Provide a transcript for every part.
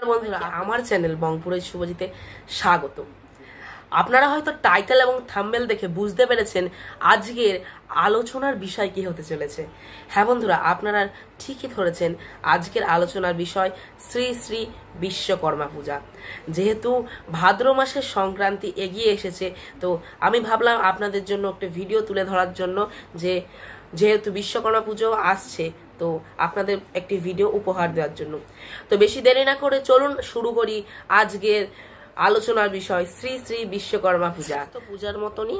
বন্ধুরা, আমার চ্যানেল বংপুরের শুভজিতে স্বাগত। আপনারা হয়তো টাইটেল এবং থাম্বনেল দেখে বুঝতে পেরেছেন আজকের আলোচনার বিষয় কি হতে চলেছে। হ্যাঁ বন্ধুরা, আপনারা ঠিকই ধরেছেন, আজকের আলোচনার বিষয় শ্রী শ্রী বিশ্বকর্মা পূজা। যেহেতু ভাদ্র মাসের সংক্রান্তি এগিয়ে এসেছে, তো আমি ভাবলাম আপনাদের জন্য একটা ভিডিও তুলে ধরার জন্য, যেহেতু বিশ্বকর্মা পুজো আসছে, তো আপনাদের একটি ভিডিও উপহার দেওয়ার জন্য। তো বেশি দেরি না করে চলুন শুরু করি আজকের আলোচনার বিষয় শ্রী শ্রী বিশ্বকর্মা পূজা। তো পূজার মতনই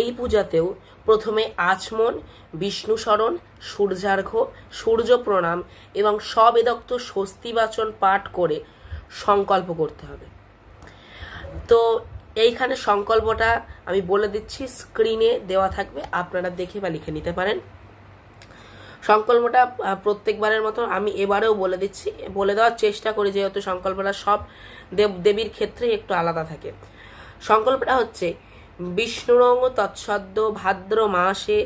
এই পূজাতেও প্রথমে আচমন, বিষ্ণু স্মরণ, সূর্যার্ঘ্য, সূর্য প্রণাম এবং সবেদক্ত স্বস্তিবাচন পাঠ করে সংকল্প করতে হবে। তো এইখানে সংকল্পটা আমি বলে দিচ্ছি, স্ক্রিনে দেওয়া থাকবে, আপনারা দেখে বা লিখে নিতে পারেন। সংকল্পটা প্রত্যেকবারের মতো আমি এবারেও বলে দিচ্ছি, বলে দেওয়ার চেষ্টা করি, যেহেতু সংকল্পটা সব দেবদেবীর ক্ষেত্রে একটু আলাদা থাকে। সংকল্পটা হচ্ছে বিষ্ণুরং তৎসদ্য ভাদ্র মাসে,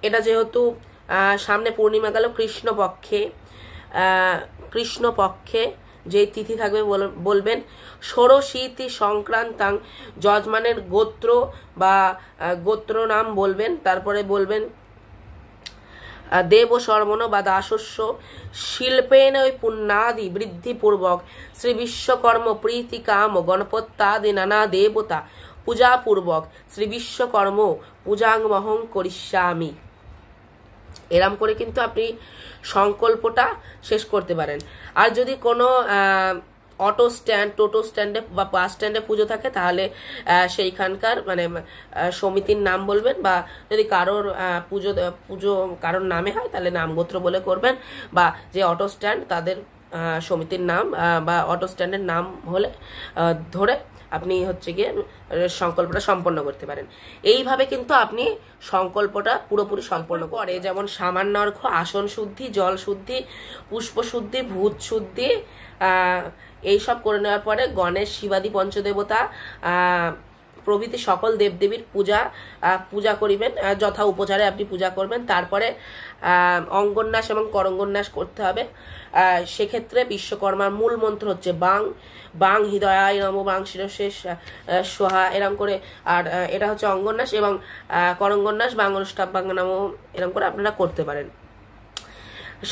এটা যেহেতু সামনে পূর্ণিমা গেল, কৃষ্ণপক্ষে যে তিথি থাকবে বলবেন ষোড়শীতি সংক্রান্তাং, যজমানের গোত্র বা গোত্র নাম বলবেন, তারপরে বলবেন দেব শর্মণ বা দাসস্য শিল্পেন পুণ্যাদি বৃদ্ধিপূর্বক শ্রী বিশ্বকর্ম প্রীতি কাম গণপত্যাদি নানা দেবতা পূজাপূর্বক শ্রী বিশ্বকর্ম পূজাঙ্গমহং করিষ্যামি। এরম করে কিন্তু আপনি সংকল্পটা শেষ করতে পারেন। আর যদি কোনো অটো স্ট্যান্ড, টোটো স্ট্যান্ডে বা বাস স্ট্যান্ডে পুজো থাকে, তাহলে সেইখানকার সমিতির নাম বলবেন, বা যদি কারোর পুজো কারোর নামে হয় তাহলে নামগোত্র বলে করবেন, বা যে অটো স্ট্যান্ড তাদের সমিতির নাম বা অটো স্ট্যান্ডের নাম হলে ধরে আপনি গিয়ে সংকল্পটা সম্পন্ন করতে পারেন। এইভাবে কিন্তু আপনি সংকল্পটা পুরোপুরি সম্পন্ন করে, যেমন সামান্য অর্ঘ্য, আসন শুদ্ধি, জল শুদ্ধি, পুষ্প শুদ্ধি, ভূত শুদ্ধি, এইসব করে নেওয়ার পরে গণেশ, শিবাদি পঞ্চদেবতা প্রভৃতি সকল দেবদেবীর পূজা করিবেন, যথা উপচারে আপনি পূজা করবেন। তারপরে অঙ্গন্যাস এবং করঙ্গন্যাস করতে হবে। সেক্ষেত্রে বিশ্বকর্মার মূল মন্ত্র হচ্ছে বাং হৃদয়ায় নমো, বাং শিরশেষ সোহা, এরম করে। আর এটা হচ্ছে অঙ্গন্যাস, এবং করঙ্গন্যাস বাং অনুষ্টাব্যাং নমো, এরম করে আপনারা করতে পারেন।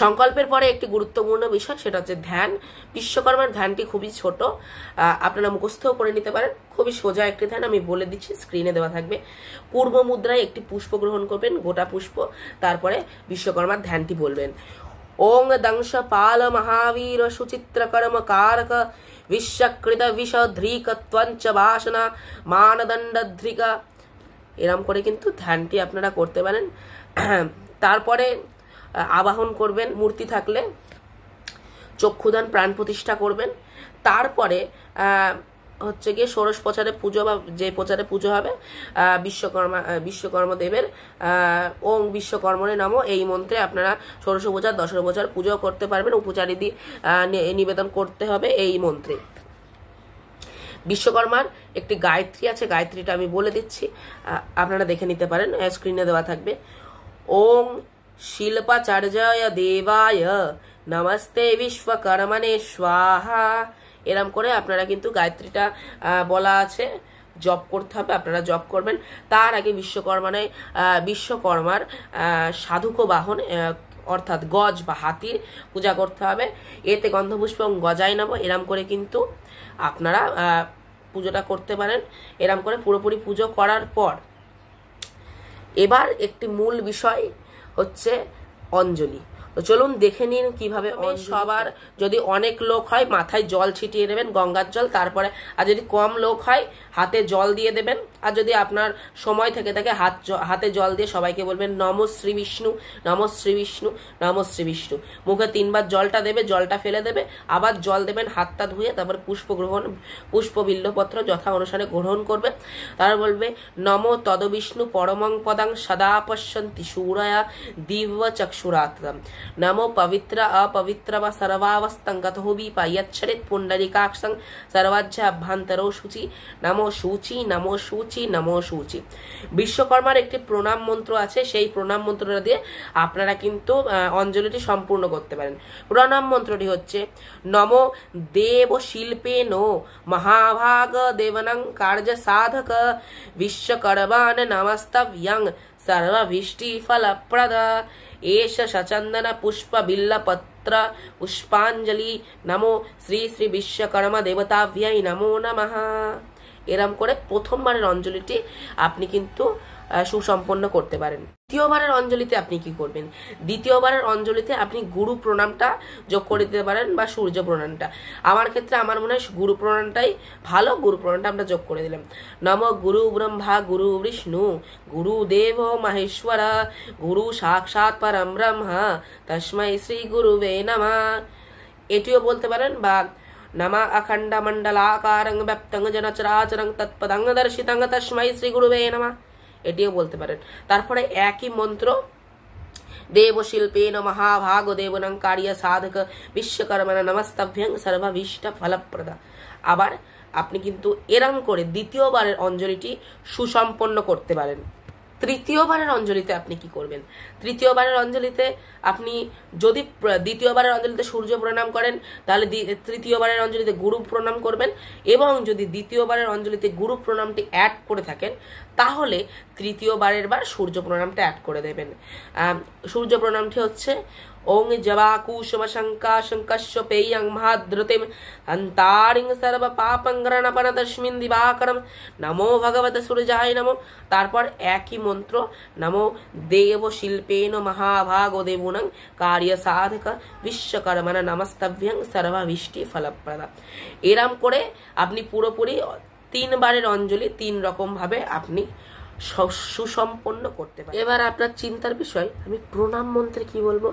সংকল্পের পরে একটি গুরুত্বপূর্ণ বিষয়, সেটা হচ্ছে ধ্যান। বিশ্বকর্মার ধ্যানটি খুবই ছোট, আপনারা মুখস্থও করে নিতে পারেন, খুবই সোজা একটি ধ্যান, আমি বলে দিচ্ছি, স্ক্রিনে দেওয়া থাকবে। পূর্ব মুদ্রায় একটি পুষ্প গ্রহণ করবেন, গোটা পুষ্প, তারপরে বিশ্বকর্মার ধ্যানটি বলবেন। ওং দংশ পাল মহাবীর সুচিত্রকর্ম কারক বিশ্বকৃত বিষধ্রিক ত্বঞ্চ বাসনা মানদণ্ডধ্রিকা, এরম করে কিন্তু ধ্যানটি আপনারা করতে পারেন। তারপরে আবাহন করবেন, মূর্তি থাকলে চক্ষুদান, প্রাণ প্রতিষ্ঠা করবেন। তারপরে গিয়ে ষোড়শ প্রচারে পুজো, বা যে প্রচারে পুজো হবে বিশ্বকর্মা দেবের ওং বিশ্বকর্মণে নমঃ, এই মন্ত্রে আপনারা ষোড়শ উপচার, দশর উপচার পুজো করতে পারবেন। উপচারী দিয়ে নিবেদন করতে হবে এই মন্ত্রে। বিশ্বকর্মার একটি গায়ত্রী আছে, গায়ত্রীটা আমি বলে দিচ্ছি, আপনারা দেখে নিতে পারেন, স্ক্রিনে দেওয়া থাকবে। ওং শিল্পাচার্যায় দেবায় নমস্তে বিশ্বকর্মণে স্বাহা, এরম করে আপনারা কিন্তু গায়ত্রীটা বলা আছে, জপ করতে হবে, আপনারা জপ করবেন। তার আগে বিশ্বকর্মার সাধুক বাহন অর্থাৎ গজ বা হাতির পূজা করতে হবে। এতে গন্ধপুষ্প এবং গজাই নেব, এরম করে কিন্তু আপনারা পুজোটা করতে পারেন। এরম করে পুরোপুরি পুজো করার পর এবার একটি মূল বিষয় হচ্ছে অঞ্জলি। তো চলুন দেখে নিন কিভাবে। সবার যদি অনেক লোক হয়, মাথায় জল ছিটিয়ে দেবেন, গঙ্গার জল। তারপরে আর যদি কম লোক হয়, হাতে জল দিয়ে দেবেন। আর যদি আপনার সময় থেকে থাকে, হাতে জল দিয়ে সবাইকে বলবেন নমঃ শ্রী বিষ্ণু, নমঃ শ্রী বিষ্ণু, নমঃ শ্রী বিষ্ণু। মুখে 3 বার জলটা দেবে, জলটা ফেলে দেবে, আবার জল দেবেন, হাতটা ধুয়ে, তারপর পুষ্প বিল্লপত্র যথা অনুসারে গ্রহণ করবে। তারপর বলবে নমো তদ বিষ্ণু পরমং পদাং সদা পশ্যন্তি শূরয়া দিব্য চক্ষুরাত্মা। नमो पवित्र अपवित्र व सर्वावस्थंगतो विपायच्छरित पुंडरीकाक्षं सर्वाज्य अभ्यंतरो शुचि नमो शुचि नमो शुचि नमो शुचि। বিশ্বকর্মার একটি প্রণাম মন্ত্র আছে, সেই প্রণাম মন্ত্রটা দিয়ে আপনারা কিন্তু অঞ্জলিটি সম্পূর্ণ করতে পারেন। প্রণাম মন্ত্রটি হচ্ছে নমো দেব শিল্পে নো মহাভাগ দেবনং কার্য সাধক বিশ্বকর্মান নমস্তভ্যং सर्वभीष्टि फलप्रद एष सचंदन पुष्प बिल्लपत्र पुष्पांजलि नमो श्री श्री विश्वकर्मा देवताभ्यै नमो नमः। এরকম করে প্রথমবারের অঞ্জলিটি আপনি কিন্তু সুসম্পন্ন করতে পারেন। দ্বিতীয়বারের অঞ্জলিতে আপনি কি করবেন? দ্বিতীয়বারের অঞ্জলিতে আপনি গুরু প্রণামটা যোগ করে দিতে পারেন বা সূর্য প্রণামটা। আমার ক্ষেত্রে আমার মনে হয় গুরু প্রণামটাই ভালো, গুরু প্রণামটা আমরা যোগ করে দিলাম। নম গুরু ব্রহ্মা গুরু বিষ্ণু গুরু দেব মহেশ্বর গুরু সাক্ষাৎ পরম ব্রহ্ম তস্मै শ্রী গুরুবে নমঃ, এটিও বলতে পারেন। বা नमा अखंड मंडलाकारं व्याप्तं जन चराचरं तत्पदं दर्शितं तस्मै श्री गुरुवे नमः, এটিও বলতে পারেন। তারপরে একই মন্ত্র देव शिल्पेन महाभाग देवनं कार्य साधक विश्वकर्मण नमस्तभ्यं सर्वाभीष्ट फलप्रद। আবার আপনি কিন্তু এরকম করে দ্বিতীয়বারের অঞ্জলিটি সুসম্পন্ন করতে পারেন। তৃতীয়বারের অঞ্জলিতে আপনি কি করবেন? তৃতীয়বারের অঞ্জলিতে আপনি যদি দ্বিতীয়বারের অঞ্জলিতে সূর্য প্রণাম করেন তাহলে তৃতীয়বারের অঞ্জলিতে গুরু প্রণাম করবেন, এবং যদি দ্বিতীয়বারের অঞ্জলিতে গুরু প্রণামটি অ্যাড করে থাকেন তাহলে তৃতীয়বারের বার সূর্য প্রণামটা অ্যাড করে দেবেন। সূর্য প্রণামটি হচ্ছে ओं जवाकुशम शंका शंकस्य पेयं महाद्रुतिम अंतारिं सर्व पापं ग्रणपन तस्मिन दिवाकरम नमो भगवते सूर्याय नमो। তারপর একই মন্ত্র নমো দেব শিল্পেন মহাভাগো দেবুনং কার্য সাধক বিশ্বকর্মণ নমস্তভ্যং সর্বাভীষ্টি ফলপ্রদ। এরম করে আপনি পুরোপুরি তিনবারের অঞ্জলি তিন রকম ভাবে আপনি সুসম্পন্ন করতে পারেন। এবার আপনার চিন্তার বিষয় আমি প্রণাম মন্ত্রে কি বলবো।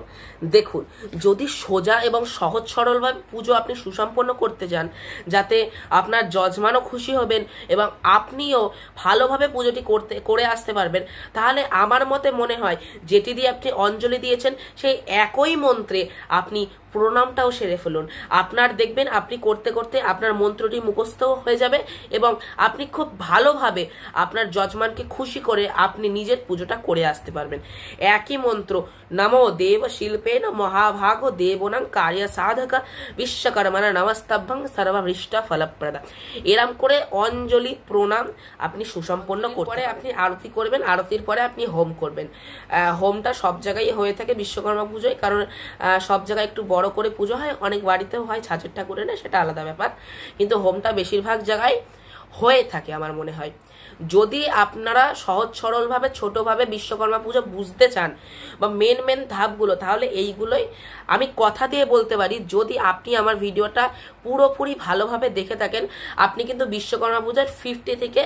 দেখুন, যদি সোজা এবং সহজ সরলভাবে পুজো আপনি সুসম্পন্ন করতে চান, যাতে আপনার যজমানও খুশি হবেন এবং আপনিও ভালোভাবে পুজোটি করে আসতে পারবেন, তাহলে আমার মতে মনে হয় যেটি দিয়ে আপনি অঞ্জলি দিয়েছেন সেই একই মন্ত্রে আপনি প্রণামটাও সেরে ফেলুন। আপনার দেখবেন আপনি করতে করতে আপনার মন্ত্রটি মুখস্থ হয়ে যাবে এবং আপনি খুব ভালোভাবে আপনার যজমানকে খুশি করে আপনি নিজের পুজোটা করে আসতে পারবেন। একই মন্ত্র নমো দেব শিল্পেন মহাভাগ দেবনং কার্য সাধক বিশ্বকর্মণ নমস্তভ্যং সর্বাভীষ্ট ফলপ্রদ। এরম করে অঞ্জলি প্রণাম আপনি সুসম্পন্ন করতে আপনি আরতি করবেন, আরতির পরে আপনি হোম করবেন। হোমটা সব জায়গায় হয়ে থাকে বিশ্বকর্মা পুজোয়, কারণ সব জায়গায় একটু বড় করে পুজো হয়, অনেক বাড়িতেও হয় ছাঁচের ঠাকুরে না, সেটা আলাদা ব্যাপার, কিন্তু হোমটা বেশিরভাগ জায়গায় হয়ে থাকে আমার মনে হয়। যদি আপনারা সহজ সরলভাবে ছোটভাবে বিশ্বকর্মা পুজো বুঝতে চান বা মেন ধাপগুলো, তাহলে এইগুলোই আমি কথা দিয়ে বলতে পারি। যদি আপনি আমার ভিডিওটা পুরোপুরি ভালোভাবে দেখে থাকেন, আপনি কিন্তু বিশ্বকর্মা পূজার 50 থেকে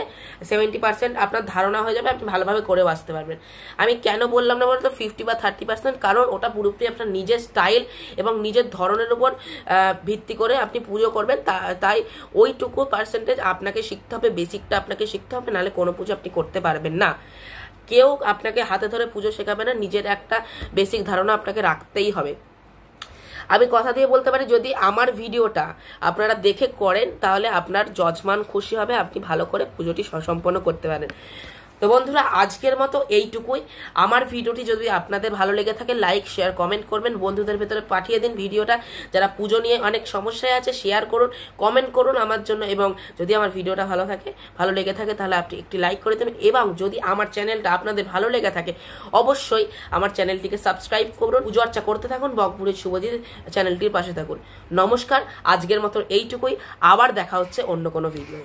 70% আপনার ধারণা হয়ে যাবে, আপনি ভালোভাবে করেও আসতে পারবেন। আমি কেন বললাম না বলতো 50 বা 30%, কারণ ওটা পুরোপুরি আপনার নিজের স্টাইল এবং নিজের ধরনের উপর ভিত্তি করে আপনি পুজো করবেন। তাই ওইটুকু পার্সেন্টেজ আপনাকে শিখতে হবে, বেসিকটা আপনাকে শিখতে হবে, নাহলে কোনো পুজো আপনি করতে পারবেন না। কেউ আপনাকে হাতে ধরে পুজো শেখাবে না, নিজের একটা বেসিক ধারণা আপনাকে রাখতেই হবে। আমি কথা দিয়ে বলতে পারি, যদি আমার ভিডিওটা আপনারা দেখে করেন তাহলে আপনার যজমান খুশি হবে, আপনি ভালো করে পুজোটি সম্পন্ন করতে পারেন। তো বন্ধুরা, আজকের মতো এইটুকুই। আমার ভিডিওটি যদি আপনাদের ভালো লেগে থাকে লাইক শেয়ার কমেন্ট করবেন, বন্ধুদের ভেতরে পাঠিয়ে দিন ভিডিওটা। যারা পুজো নিয়ে অনেক সমস্যায় আছে শেয়ার করুন, কমেন্ট করুন আমার জন্য, এবং যদি আমার ভিডিওটা ভালো লেগে থাকে তাহলে আপনি একটি লাইক করে দেবেন। এবং যদি আমার চ্যানেলটা আপনাদের ভালো লেগে থাকে অবশ্যই আমার চ্যানেলটিকে সাবস্ক্রাইব করুন। পুজো আর্চা করতে থাকুন, বকবুড়ির শুভজিৎ চ্যানেলটির পাশে থাকুন। নমস্কার, আজকের মতো এইটুকুই। আবার দেখা হচ্ছে অন্য কোনো ভিডিও।